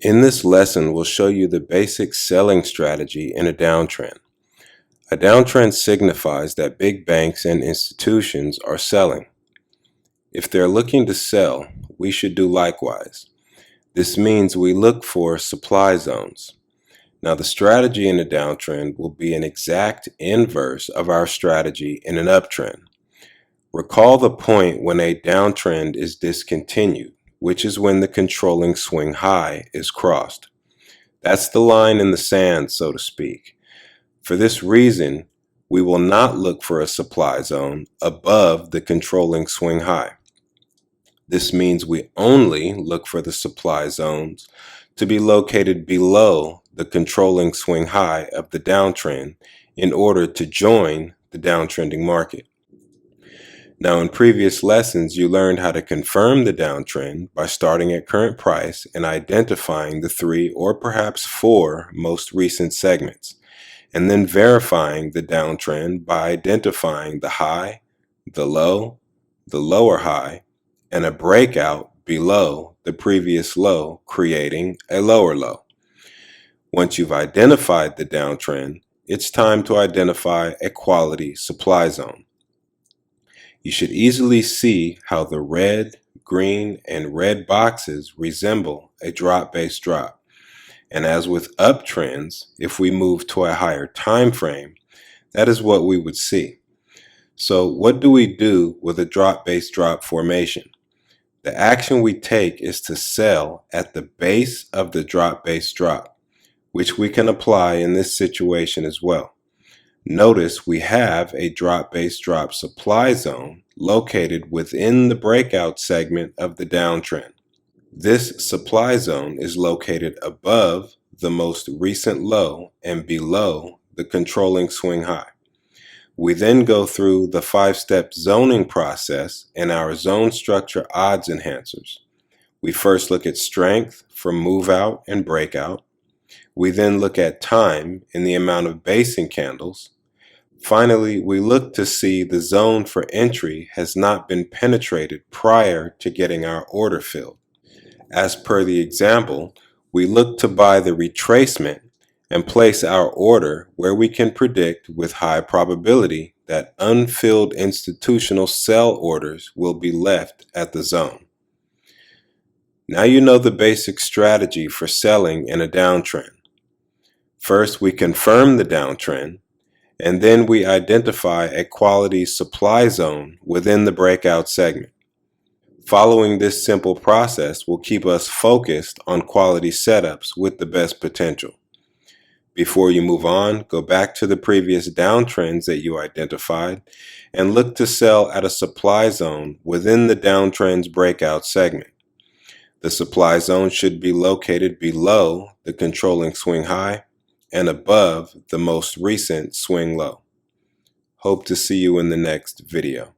In this lesson, we'll show you the basic selling strategy in a downtrend. A downtrend signifies that big banks and institutions are selling. If they're looking to sell, we should do likewise. This means we look for supply zones. Now, the strategy in a downtrend will be an exact inverse of our strategy in an uptrend. Recall the point when a downtrend is discontinued, which is when the controlling swing high is crossed. That's the line in the sand, so to speak. For this reason, we will not look for a supply zone above the controlling swing high. This means we only look for the supply zones to be located below the controlling swing high of the downtrend in order to join the downtrending market. Now, in previous lessons, you learned how to confirm the downtrend by starting at current price and identifying the 3 or perhaps 4 most recent segments, and then verifying the downtrend by identifying the high, the lower high, and a breakout below the previous low, creating a lower low. Once you've identified the downtrend, it's time to identify a quality supply zone. You should easily see how the red, green, and red boxes resemble a drop-based drop. And as with uptrends, if we move to a higher time frame, that is what we would see. So what do we do with a drop-based drop formation? The action we take is to sell at the base of the drop-based drop, which we can apply in this situation as well. Notice we have a drop-based drop supply zone located within the breakout segment of the downtrend. This supply zone is located above the most recent low and below the controlling swing high. We then go through the 5-step zoning process in our zone structure odds enhancers. We first look at strength for move out and breakout. We then look at time in the amount of basing candles. Finally, we look to see the zone for entry has not been penetrated prior to getting our order filled. As per the example, we look to buy the retracement and place our order where we can predict with high probability that unfilled institutional sell orders will be left at the zone. Now you know the basic strategy for selling in a downtrend. First, we confirm the downtrend, and then we identify a quality supply zone within the breakout segment. Following this simple process will keep us focused on quality setups with the best potential. Before you move on, go back to the previous downtrends that you identified and look to sell at a supply zone within the downtrend's breakout segment. The supply zone should be located below the controlling swing high and above the most recent swing low. Hope to see you in the next video.